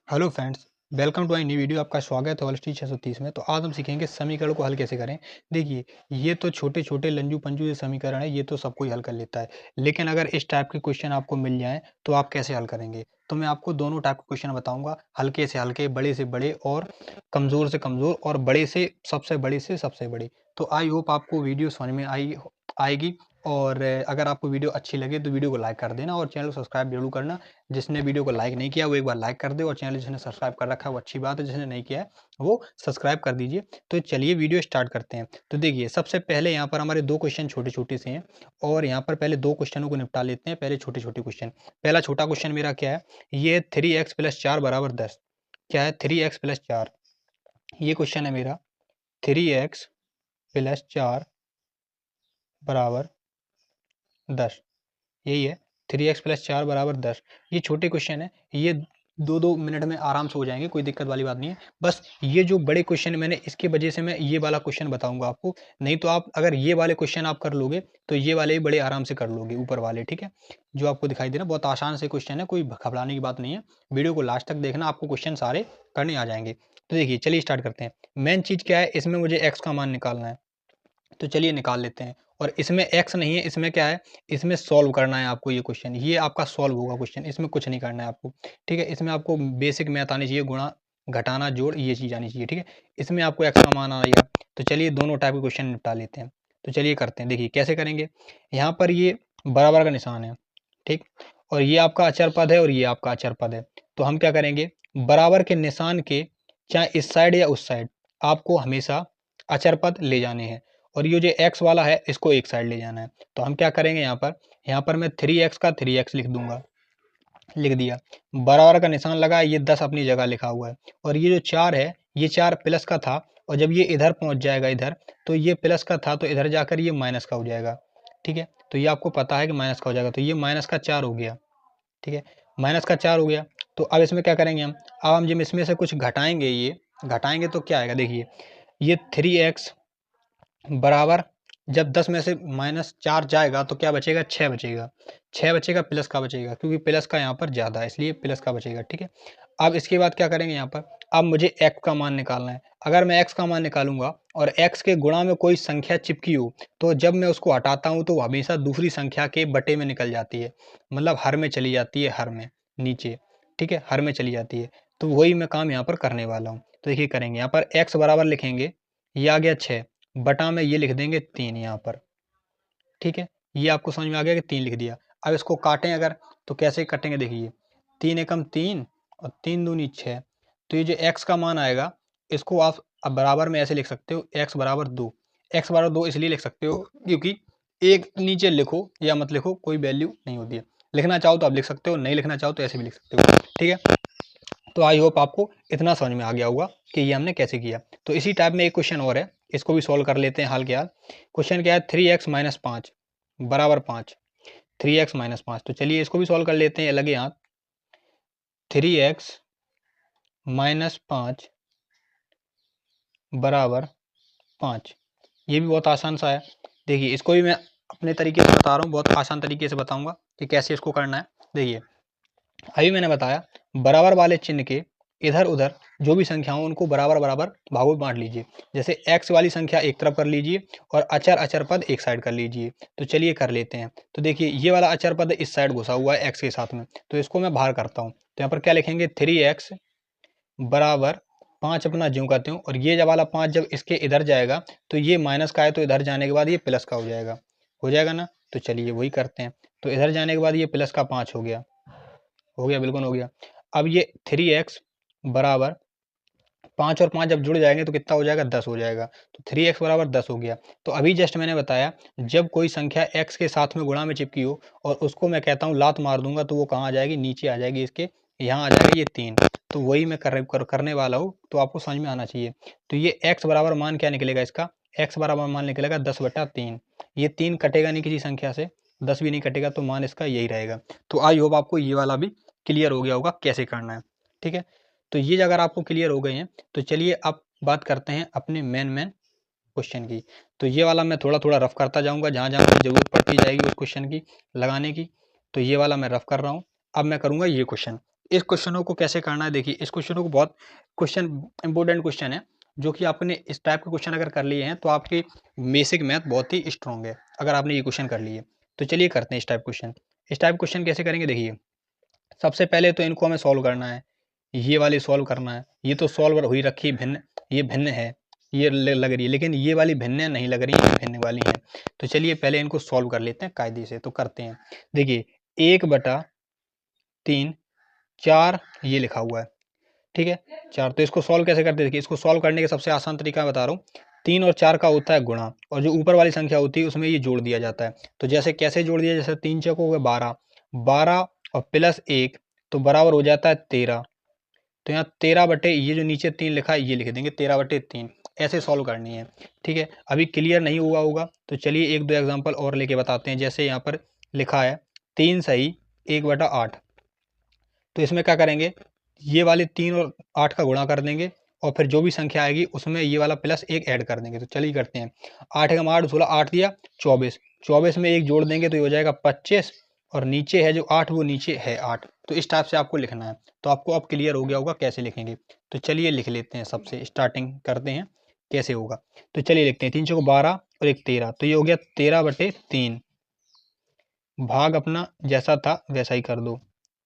Hello friends, welcome to my new video. आपका स्वागत है ऑलस्टी 630 में। तो आज हम सीखेंगे समीकरण को हल कैसे करें। देखिए, ये तो छोटे छोटे लंजू पंजू ये समीकरण है, ये तो सब कोई हल कर लेता है। लेकिन अगर इस टाइप के क्वेश्चन आपको मिल जाएं तो आप कैसे हल करेंगे। तो मैं आपको दोनों टाइप के क्वेश्चन बताऊंगा, हल्के से हल्के, बड़े से बड़े और कमज़ोर से कमज़ोर और बड़े से सबसे बड़े। तो आई होप आपको वीडियो समझ में आएगी। और अगर आपको वीडियो अच्छी लगे तो वीडियो को लाइक कर देना और चैनल को सब्सक्राइब जरूर करना। जिसने वीडियो को लाइक नहीं किया वो एक बार लाइक कर दे, और चैनल जिसने सब्सक्राइब कर रखा है वो अच्छी बात है, जिसने नहीं किया है वो सब्सक्राइब कर दीजिए। तो चलिए वीडियो स्टार्ट करते हैं। तो देखिए, सबसे पहले यहाँ पर हमारे दो क्वेश्चन छोटे छोटे से हैं और यहाँ पर पहले दो क्वेश्चनों को निपटा लेते हैं। पहले छोटे छोटे क्वेश्चन। पहला छोटा क्वेश्चन मेरा क्या है, ये 3x + 4 = 10। क्या है? 3x + 4। ये क्वेश्चन है मेरा। 3x + 4 = 10। यही है, 3x + 4 = 10। ये छोटे क्वेश्चन है, ये 2-2 मिनट में आराम से हो जाएंगे, कोई दिक्कत वाली बात नहीं है। बस ये जो बड़े क्वेश्चन मैंने इसकी वजह से मैं ये वाला क्वेश्चन बताऊंगा आपको। नहीं तो आप अगर ये वाले क्वेश्चन आप कर लोगे तो ये वाले भी बड़े आराम से कर लोगे, ऊपर वाले। ठीक है, जो आपको दिखाई दे रहा है बहुत आसान से क्वेश्चन है, कोई घबराने की बात नहीं है। वीडियो को लास्ट तक देखना, आपको क्वेश्चन सारे करने आ जाएंगे। तो देखिए, चलिए स्टार्ट करते हैं। मेन चीज़ क्या है, इसमें मुझे एक्स का मान निकालना है। तो चलिए निकाल लेते हैं। और इसमें एक्स नहीं है, इसमें क्या है, इसमें सॉल्व करना है आपको। ये क्वेश्चन ये आपका सॉल्व होगा क्वेश्चन, इसमें कुछ नहीं करना है आपको। ठीक है, इसमें आपको बेसिक मैथ आनी चाहिए, गुणा घटाना जोड़ ये चीज़ आनी चाहिए। ठीक है, इसमें आपको एक्स का मान आएगा। तो चलिए दोनों टाइप के क्वेश्चन निपटा लेते हैं। तो चलिए करते हैं। देखिए कैसे करेंगे। यहाँ पर ये बराबर का निशान है, ठीक, और ये आपका अचर पद है और ये आपका अचर पद है। तो हम क्या करेंगे, बराबर के निशान के चाहे इस साइड या उस साइड आपको हमेशा अचर पद ले जाने हैं, और ये जो एक्स वाला है इसको एक साइड ले जाना है। तो हम क्या करेंगे, यहाँ पर मैं 3x का 3x लिख दूंगा। लिख दिया। बराबर का निशान लगा, ये 10 अपनी जगह लिखा हुआ है। और ये जो 4 है, ये 4 प्लस का था, और जब ये इधर पहुंच जाएगा इधर, तो ये प्लस का था तो इधर जाकर ये माइनस का हो जाएगा। ठीक है, तो ये आपको पता है कि माइनस का हो जाएगा, तो ये -4 हो गया। ठीक है, -4 हो गया। तो अब इसमें क्या करेंगे हम, अब हम जब इसमें से कुछ घटाएंगे, ये घटाएंगे तो क्या आएगा। देखिए, ये 3x बराबर, जब 10 में से -4 जाएगा तो क्या बचेगा, 6 बचेगा। 6 बचेगा, प्लस का बचेगा, क्योंकि प्लस का यहाँ पर ज़्यादा है इसलिए प्लस का बचेगा। ठीक है, अब इसके बाद क्या करेंगे, यहाँ पर अब मुझे x का मान निकालना है। अगर मैं x का मान निकालूंगा और x के गुणा में कोई संख्या चिपकी हो, तो जब मैं उसको हटाता हूँ तो वो हमेशा दूसरी संख्या के बटे में निकल जाती है, मतलब हर में चली जाती है, हर में नीचे। ठीक है, हर में चली जाती है। तो वही मैं काम यहाँ पर करने वाला हूँ। तो देखिए करेंगे, यहाँ पर x बराबर लिखेंगे, ये आ गया 6, बटा में ये लिख देंगे 3 यहाँ पर। ठीक है, ये आपको समझ में आ गया कि 3 लिख दिया। अब इसको काटें अगर, तो कैसे कटेंगे, देखिए 3 एकम 3 और 3 दूनी 6। तो ये जो x का मान आएगा, इसको आप अब बराबर में ऐसे लिख सकते हो, x बराबर 2। x बराबर 2 इसलिए लिख सकते हो क्योंकि एक नीचे लिखो या मत लिखो कोई वैल्यू नहीं होती है। लिखना चाहो तो आप लिख सकते हो, नहीं लिखना चाहो तो ऐसे भी लिख सकते हो। ठीक है, तो आई होप आपको इतना समझ में आ गया होगा कि ये हमने कैसे किया। तो इसी टाइप में एक क्वेश्चन और है, इसको भी सॉल्व कर लेते हैं हाल के हाल। क्वेश्चन क्या है, 3x - 5 = 5। 3x - 5, तो चलिए इसको भी सॉल्व कर लेते हैं लगे हाथ। 3x - 5 = 5। ये भी बहुत आसान सा है। देखिए, इसको भी मैं अपने तरीके से बता रहा हूँ, बहुत आसान तरीके से बताऊंगा कि कैसे इसको करना है। देखिए, अभी मैंने बताया, बराबर वाले चिन्ह के इधर उधर जो भी संख्या हो उनको बराबर बराबर भागों में बांट लीजिए। जैसे x वाली संख्या एक तरफ कर लीजिए और अचर पद एक साइड कर लीजिए। तो चलिए कर लेते हैं। तो देखिए, ये वाला अचर पद इस साइड घुसा हुआ है x के साथ में, तो इसको मैं बाहर करता हूँ। तो यहाँ पर क्या लिखेंगे, 3x बराबर 5 अपना ज्यों का त्यों, और ये जब वाला 5 जब इसके इधर जाएगा तो ये माइनस का है, तो इधर जाने के बाद ये प्लस का हो जाएगा ना। तो चलिए वही करते हैं। तो इधर जाने के बाद ये प्लस का 5 हो गया, बिल्कुल हो गया। अब ये 3x बराबर 5 और 5 जब जुड़ जाएंगे तो कितना हो जाएगा, 10 हो जाएगा। तो 3x बराबर 10 हो गया। तो अभी जस्ट मैंने बताया, जब कोई संख्या x के साथ में गुणा में चिपकी हो और उसको मैं कहता हूँ लात मार दूंगा, तो वो कहाँ आ जाएगी, नीचे आ जाएगी, इसके यहाँ आ जाएगी ये 3। तो वही मैं करने वाला हूँ, तो आपको समझ में आना चाहिए। तो ये x बराबर मान क्या निकलेगा, इसका x बराबर मान निकलेगा 10/3। ये 3 कटेगा नहीं किसी संख्या से, 10 भी नहीं कटेगा, तो मान इसका यही रहेगा। तो आई होप आपको ये वाला भी क्लियर हो गया होगा कैसे करना है। ठीक है, तो ये अगर आपको क्लियर हो गए हैं, तो चलिए अब बात करते हैं अपने मेन क्वेश्चन की। तो ये वाला मैं थोड़ा थोड़ा रफ करता जाऊंगा, जहाँ जहाँ मुझे जरूरत पड़ती जाएगी उस क्वेश्चन की लगाने की। तो ये वाला मैं रफ कर रहा हूँ। अब मैं करूँगा ये क्वेश्चन। इस क्वेश्चनों को कैसे करना है, देखिए इस क्वेश्चनों को, बहुत क्वेश्चन इंपॉर्टेंट क्वेश्चन है, जो कि आपने इस टाइप के क्वेश्चन अगर कर लिए हैं तो आपकी बेसिक मैथ बहुत ही स्ट्रॉन्ग है अगर आपने ये क्वेश्चन कर लिए। तो चलिए करते हैं इस टाइप क्वेश्चन। इस टाइप क्वेश्चन कैसे करेंगे, देखिए सबसे पहले तो इनको हमें सॉल्व करना है, ये वाली सॉल्व करना है। ये तो सॉल्व हुई रखी भिन्न, ये भिन्न है, ये लग रही है, लेकिन ये वाली भिन्न नहीं लग रही है, भिन्न वाली है। तो चलिए पहले इनको सॉल्व कर लेते हैं कायदे से। तो करते हैं, देखिए 1/3 4 ये लिखा हुआ है, ठीक है 4। तो इसको सॉल्व कैसे करते हैं, देखिए इसको सॉल्व करने का सबसे आसान तरीका बता रहा हूँ। 3 और 4 का होता है गुणा, और जो ऊपर वाली संख्या होती है उसमें ये जोड़ दिया जाता है। तो जैसे कैसे जोड़ दिया, जैसे 3 चौको हो गए 12, 12 और प्लस 1 तो बराबर हो जाता है 13। तो यहाँ 13/, ये जो नीचे 3 लिखा है ये लिख देंगे 13/3। ऐसे सॉल्व करनी है, ठीक है। अभी क्लियर नहीं हुआ होगा तो चलिए एक दो एग्जांपल और लेके बताते हैं। जैसे यहाँ पर लिखा है 3 सही 1/8, तो इसमें क्या करेंगे, ये वाले 3 और 8 का गुणा कर देंगे, और फिर जो भी संख्या आएगी उसमें ये वाला प्लस 1 ऐड कर देंगे। तो चलिए करते हैं, 8 का 8 16, 8 दिया 24, 24 में 1 जोड़ देंगे तो ये हो जाएगा 25, और नीचे है जो 8 वो नीचे है 8। तो इस टाइप से आपको लिखना है। तो आपको अब क्लियर हो गया होगा कैसे लिखेंगे। तो चलिए लिख लेते हैं, सबसे स्टार्टिंग करते हैं कैसे होगा। तो चलिए लिखते हैं, 3 चौको 12 और 1 13, तो ये हो गया 13/3। भाग अपना जैसा था वैसा ही कर दो,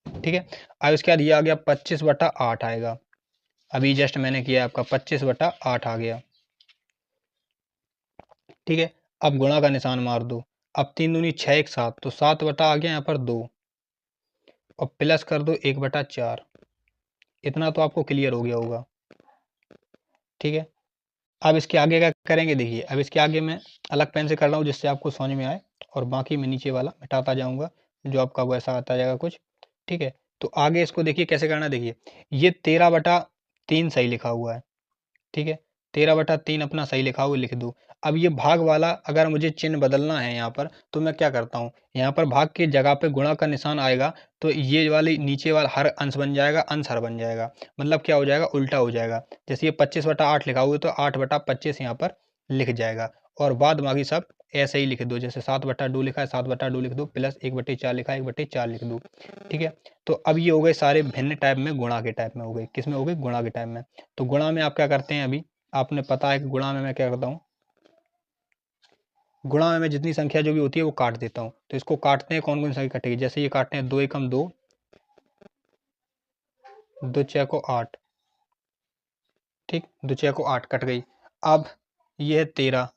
ठीक है। अब इसके बाद ये आ गया 25/8 आएगा। अभी जस्ट मैंने किया आपका 25/8 आ गया, ठीक है। अब गुणा का निशान मार दो। अब 3 दूनी 6 1 7, तो 7 आ गया यहाँ पर 2, और प्लस कर दो 1/4। इतना तो आपको क्लियर हो गया होगा, ठीक है। अब इसके आगे क्या करेंगे, देखिए अब इसके आगे मैं अलग पेन से कर रहा हूँ जिससे आपको समझ में आए, और बाकी मैं नीचे वाला मिटाता जाऊंगा जो आपका वैसा आता जाएगा कुछ, ठीक है। तो आगे इसको देखिए कैसे करना है, देखिए ये 13/3 सही लिखा हुआ है, ठीक है। 13/3 अपना सही लिखा हुआ लिख दो। अब ये भाग वाला अगर मुझे चिन्ह बदलना है यहाँ पर, तो मैं क्या करता हूँ, यहाँ पर भाग की जगह पे गुणा का निशान आएगा, तो ये वाली नीचे वाला हर अंश बन जाएगा, अंश हर बन जाएगा। मतलब क्या हो जाएगा, उल्टा हो जाएगा। जैसे ये 25/8 लिखा हुआ है तो 8/25 यहाँ पर लिख जाएगा, और बाद बाकी सब ऐसे ही लिख दो। जैसे 7/2 लिखा है 7/2 लिख दो, प्लस 1/4 लिखा है 1/4 लिख दो, ठीक है। तो अब ये हो गए सारे भिन्न टाइप में, गुणा के टाइप में हो गए। किस में हो गए, गुणा के टाइप में। तो गुणा में आप क्या करते हैं, अभी आपने पता है कि गुणा में मैं क्या करता हूँ, गुणा में मैं जितनी संख्या जो भी होती है वो काट देता हूँ। तो इसको काटते हैं, कौन कौन सी संख्या कटेगी, जैसे ये काटते हैं 2 एकम 2, 2 छको 8, ठीक, 2 छको 8 कट गई। अब ये है 13,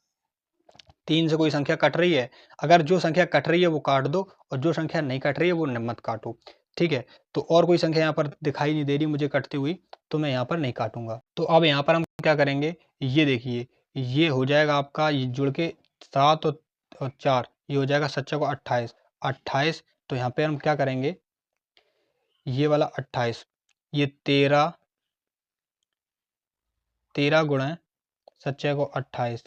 3 से कोई संख्या कट रही है, अगर जो संख्या कट रही है वो काट दो, और जो संख्या नहीं कट रही है वो मत काटो, ठीक है। तो और कोई संख्या यहाँ पर दिखाई नहीं दे रही मुझे कटती हुई, तो मैं यहाँ पर नहीं काटूंगा। तो अब यहाँ पर हम क्या करेंगे, ये देखिए ये हो जाएगा आपका, ये जुड़ के 7 और 4 ये हो जाएगा 7 को 28, 28। तो यहाँ पे हम क्या करेंगे, ये वाला 28, ये 13 गुणा 7 को 28,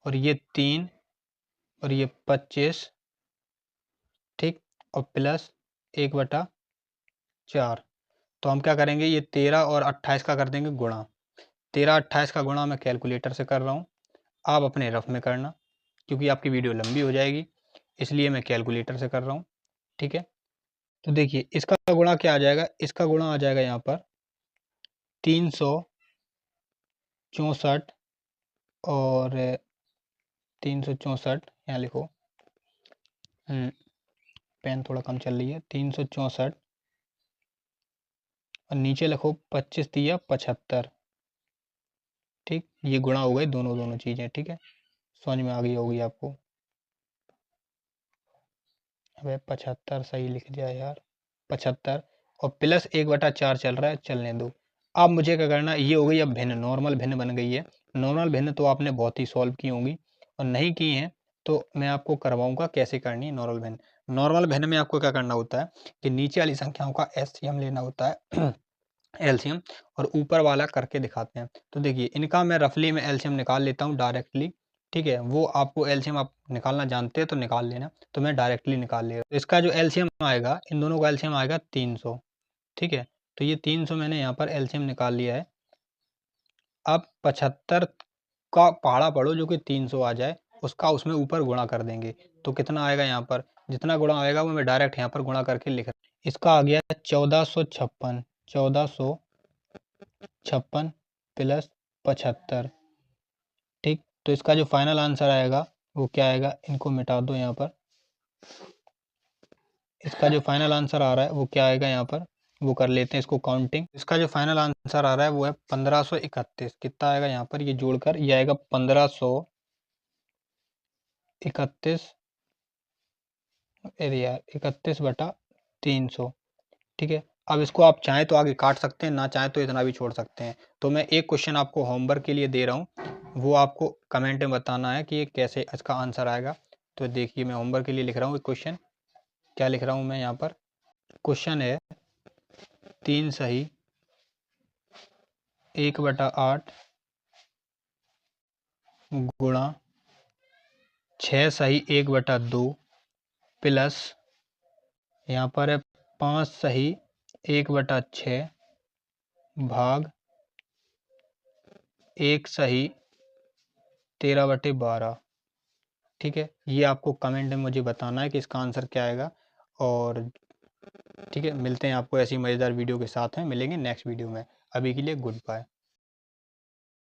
और ये 3 और ये 25, ठीक, और प्लस 1/4। तो हम क्या करेंगे, ये 13 और 28 का कर देंगे गुणा। 13 28 का गुणा मैं कैलकुलेटर से कर रहा हूँ, आप अपने रफ में करना, क्योंकि आपकी वीडियो लंबी हो जाएगी, इसलिए मैं कैलकुलेटर से कर रहा हूँ, ठीक है। तो देखिए इसका गुणा क्या आ जाएगा, इसका गुणा आ जाएगा यहाँ पर 364, और 364 यहाँ लिखो, पेन थोड़ा कम चल रही है, 364, और नीचे लिखो 25 दिया 75, ठीक। ये गुणा हो गए दोनों दोनों चीज़ें, ठीक है। समझ में आ गई होगी आपको। अबे 75 सही लिख दिया यार, 75, और प्लस 1/4 चल रहा है, चलने दो। अब मुझे क्या करना है, ये हो गई अब भिन्न, नॉर्मल भिन्न बन गई है। नॉर्मल भिन्न तो आपने बहुत ही सॉल्व की होंगी, और नहीं की हैं तो मैं आपको करवाऊंगा कैसे करनी है नॉर्मल भिन्न। नॉर्मल भिन्न में आपको क्या करना होता है कि नीचे वाली संख्याओं का एलसीएम लेना होता है एलसीएम, और ऊपर वाला करके दिखाते हैं। तो देखिए इनका मैं रफली में एलसीएम निकाल लेता हूँ डायरेक्टली, ठीक है। वो आपको एलसीएम आप निकालना जानते हैं तो निकाल लेना, तो मैं डायरेक्टली निकाल ले रहा हूँ। इसका जो एलसीएम आएगा, इन दोनों का एलसीएम आएगा 300, ठीक है। तो ये 300 मैंने यहाँ पर एलसीएम निकाल लिया है। अब 75 का पहाड़ा पढ़ो जो कि 300 आ जाए, उसका उसमें ऊपर गुणा कर देंगे, तो कितना आएगा यहाँ पर, जितना गुणा आएगा वो मैं डायरेक्ट यहाँ पर गुणा करके लिख रहा हूँ। इसका आ गया 1456, 1456 प्लस 75। ठीक, तो इसका जो फाइनल आंसर आएगा वो क्या आएगा, इनको मिटा दो यहाँ पर। इसका जो फाइनल आंसर आ रहा है वो क्या आएगा यहाँ पर, वो कर लेते हैं इसको काउंटिंग। इसका जो फाइनल आंसर आ रहा है वो है 1531। कितना आएगा यहाँ पर, ये जोड़कर ये आएगा 1531, अरे यार 31/300। ठीक है, अब इसको आप चाहें तो आगे काट सकते हैं, ना चाहें तो इतना भी छोड़ सकते हैं। तो मैं एक क्वेश्चन आपको होमवर्क के लिए दे रहा हूँ, वो आपको कमेंट में बताना है कि ये कैसे इसका आंसर आएगा। तो देखिए मैं होमवर्क के लिए लिख रहा हूँ एक क्वेश्चन, क्या लिख रहा हूँ मैं यहाँ पर। क्वेश्चन है 3 सही 1/8 गुणा 6 सही 1/2 प्लस यहाँ पर है 5 सही 1/6 भाग 1 सही 13/12। ठीक है, ये आपको कमेंट में मुझे बताना है कि इसका आंसर क्या आएगा। और ठीक है, मिलते हैं आपको ऐसी मज़ेदार वीडियो के साथ, हैं मिलेंगे नेक्स्ट वीडियो में। अभी के लिए गुड बाय।